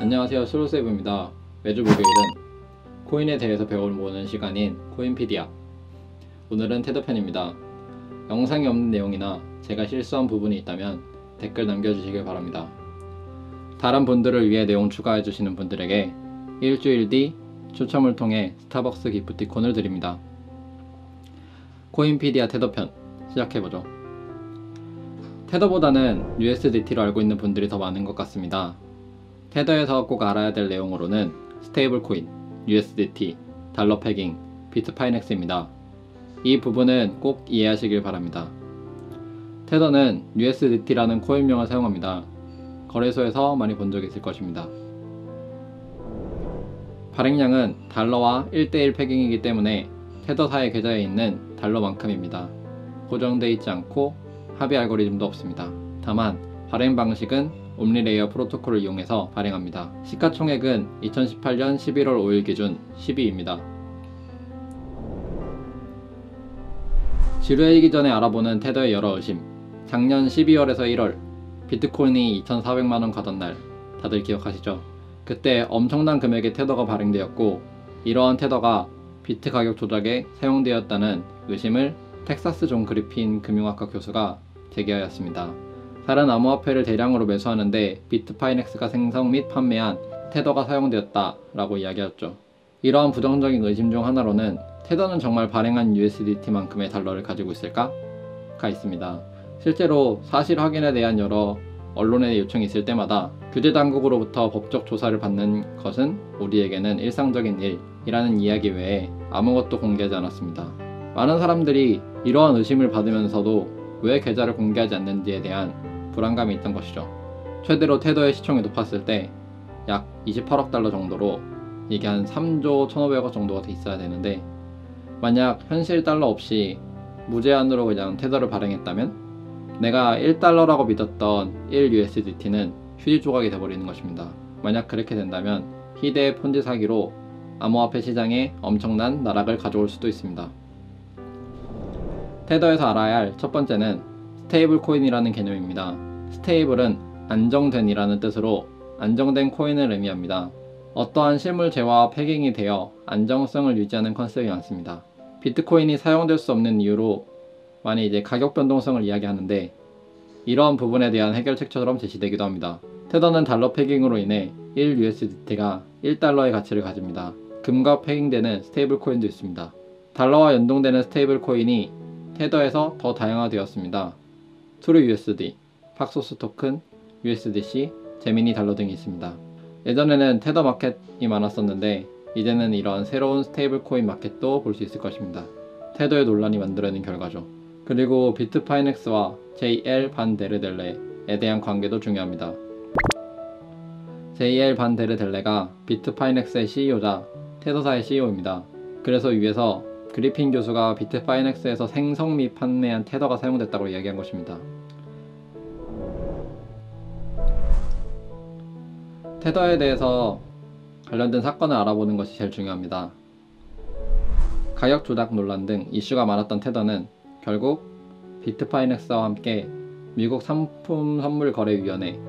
안녕하세요, 슬로세이브입니다. 매주 목요일은 코인에 대해서 배워보는 시간인 코인피디아. 오늘은 테더 편입니다. 영상이 없는 내용이나 제가 실수한 부분이 있다면 댓글 남겨주시길 바랍니다. 다른 분들을 위해 내용 추가해주시는 분들에게 일주일 뒤 추첨을 통해 스타벅스 기프티콘을 드립니다. 코인피디아 테더 편 시작해보죠. 테더보다는 USDT로 알고 있는 분들이 더 많은 것 같습니다. 테더에서 꼭 알아야 될 내용으로는 스테이블 코인, USDT, 달러 패깅, 비트파이넥스입니다. 이 부분은 꼭 이해하시길 바랍니다. 테더는 USDT라는 코인명을 사용합니다. 거래소에서 많이 본 적이 있을 것입니다. 발행량은 달러와 1:1 패깅이기 때문에 테더사의 계좌에 있는 달러만큼입니다. 고정되어 있지 않고 합의 알고리즘도 없습니다. 다만 발행 방식은 옴니레이어 프로토콜을 이용해서 발행합니다. 시가총액은 2018년 11월 5일 기준 12입니다. 지루해지기 전에 알아보는 테더의 여러 의심. 작년 12월에서 1월 비트코인이 2,400만원 가던 날 다들 기억하시죠? 그때 엄청난 금액의 테더가 발행되었고 이러한 테더가 비트 가격 조작에 사용되었다는 의심을 텍사스 존 그리핀 금융학과 교수가 제기하였습니다. 다른 암호화폐를 대량으로 매수하는데 비트파이넥스가 생성 및 판매한 테더가 사용되었다 라고 이야기했죠. 이러한 부정적인 의심 중 하나로는 테더는 정말 발행한 USDT만큼의 달러를 가지고 있을까? 가 있습니다. 실제로 사실 확인에 대한 여러 언론의 요청이 있을 때마다 규제 당국으로부터 법적 조사를 받는 것은 우리에게는 일상적인 일이라는 이야기 외에 아무것도 공개하지 않았습니다. 많은 사람들이 이러한 의심을 받으면서도 왜 계좌를 공개하지 않는지에 대한 불안감이 있던 것이죠. 최대로 테더의 시총이 높았을 때 약 28억 달러 정도로 이게 한 3조 1,500억 정도가 돼 있어야 되는데 만약 현실 달러 없이 무제한으로 그냥 테더를 발행했다면 내가 1달러라고 믿었던 1USDT는 휴지 조각이 돼버리는 것입니다. 만약 그렇게 된다면 희대의 폰지 사기로 암호화폐 시장에 엄청난 나락을 가져올 수도 있습니다. 테더에서 알아야 할 첫 번째는 스테이블 코인이라는 개념입니다. 스테이블은 안정된이라는 뜻으로 안정된 코인을 의미합니다. 어떠한 실물재화와 패깅이 되어 안정성을 유지하는 컨셉이 많습니다. 비트코인이 사용될 수 없는 이유로 많이 가격 변동성을 이야기하는데 이러한 부분에 대한 해결책처럼 제시되기도 합니다. 테더는 달러 패깅으로 인해 1USDT가 1달러의 가치를 가집니다. 금과 패깅되는 스테이블 코인도 있습니다. 달러와 연동되는 스테이블 코인이 테더에서 더 다양화되었습니다. TrueUSD, 팍소스 토큰, USDC, 제미니 달러 등이 있습니다. 예전에는 테더 마켓이 많았었는데 이제는 이런 새로운 스테이블 코인 마켓도 볼 수 있을 것입니다. 테더의 논란이 만들어낸 결과죠. 그리고 비트파이넥스와 JL 반데르델레에 대한 관계도 중요합니다. JL 반데르델레가 비트파이넥스의 CEO자 테더사의 CEO입니다. 그래서 위에서 그리핀 교수가 비트파이넥스에서 생성 및 판매한 테더가 사용됐다고 이야기한 것입니다. 테더에 대해서 관련된 사건을 알아보는 것이 제일 중요합니다. 가격 조작 논란 등 이슈가 많았던 테더는 결국 비트파이넥스와 함께 미국 상품선물거래위원회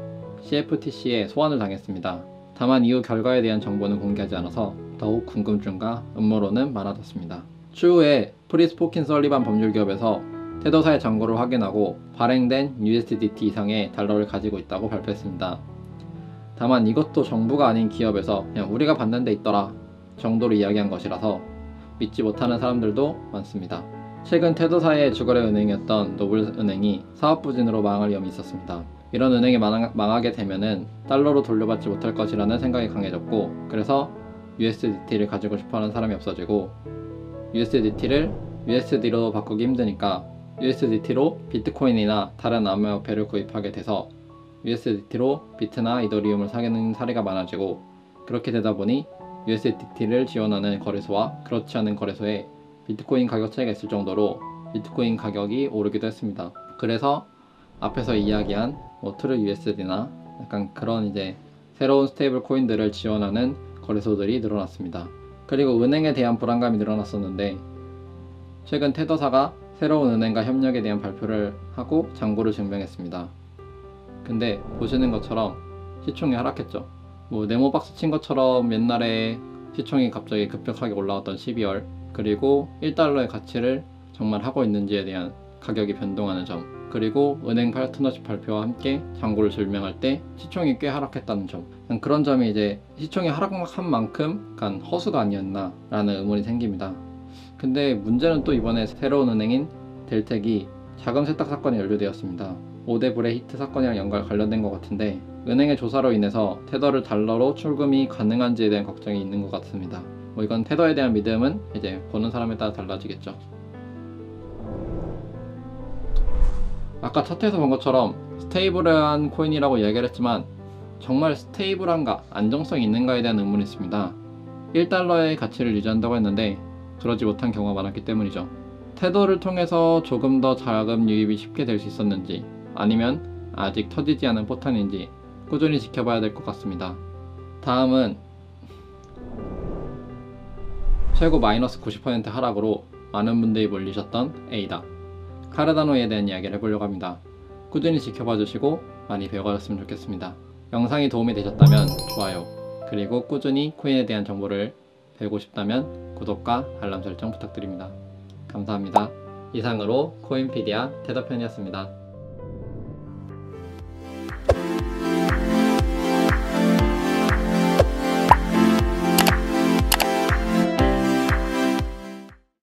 CFTC에 소환을 당했습니다. 다만 이후 결과에 대한 정보는 공개하지 않아서 더욱 궁금증과 음모론은 많아졌습니다. 추후에 프리스 포킨 설리반 법률기업에서 테더사의 잔고를 확인하고 발행된 USDT 이상의 달러를 가지고 있다고 발표했습니다. 다만 이것도 정부가 아닌 기업에서 그냥 우리가 봤는 데 있더라 정도로 이야기한 것이라서 믿지 못하는 사람들도 많습니다. 최근 테더사의 주거래 은행이었던 노블은행이 사업부진으로 망할 위험이 있었습니다. 이런 은행이 망하게 되면은 달러로 돌려받지 못할 것이라는 생각이 강해졌고 그래서 USDT를 가지고 싶어하는 사람이 없어지고 USDT를 USD로 바꾸기 힘드니까 USDT로 비트코인이나 다른 암호화폐를 구입하게 돼서 USDT로 비트나 이더리움을 사는 사례가 많아지고 그렇게 되다 보니 USDT를 지원하는 거래소와 그렇지 않은 거래소에 비트코인 가격 차이가 있을 정도로 비트코인 가격이 오르기도 했습니다. 그래서 앞에서 이야기한 TrueUSD나 약간 그런 새로운 스테이블 코인들을 지원하는 거래소들이 늘어났습니다. 그리고 은행에 대한 불안감이 늘어났었는데 최근 테더사가 새로운 은행과 협력에 대한 발표를 하고 잔고를 증명했습니다. 근데 보시는 것처럼 시총이 하락했죠. 뭐 네모박스 친 것처럼 옛날에 시총이 갑자기 급격하게 올라왔던 12월, 그리고 1달러의 가치를 정말 하고 있는지에 대한 가격이 변동하는 점, 그리고 은행 파트너십 발표와 함께 잔고를 증명할 때 시총이 꽤 하락했다는 점, 그런 점이 이제 시총이 하락한 만큼 약간 허수가 아니었나 라는 의문이 생깁니다. 근데 문제는 또 이번에 새로운 은행인 델텍이 자금 세탁 사건에 연루되었습니다. 5대 불의 히트 사건이랑 연관 관련된 것 같은데, 은행의 조사로 인해서 테더를 달러로 출금이 가능한지에 대한 걱정이 있는 것 같습니다. 뭐 이건 테더에 대한 믿음은 이제 보는 사람에 따라 달라지겠죠. 아까 차트에서 본 것처럼 스테이블한 코인이라고 이야기를 했지만, 정말 스테이블한가, 안정성이 있는가에 대한 의문이 있습니다. 1달러의 가치를 유지한다고 했는데 그러지 못한 경우가 많았기 때문이죠. 테더를 통해서 조금 더 자금 유입이 쉽게 될 수 있었는지, 아니면 아직 터지지 않은 포탄인지 꾸준히 지켜봐야 될 것 같습니다. 다음은 최고 마이너스 90% 하락으로 많은 분들이 몰리셨던 에이다, 카르다노에 대한 이야기를 해보려고 합니다. 꾸준히 지켜봐 주시고 많이 배워가셨으면 좋겠습니다. 영상이 도움이 되셨다면 좋아요, 그리고 꾸준히 코인에 대한 정보를 배우고 싶다면 구독과 알람 설정 부탁드립니다. 감사합니다. 이상으로 코인피디아 테더편이었습니다.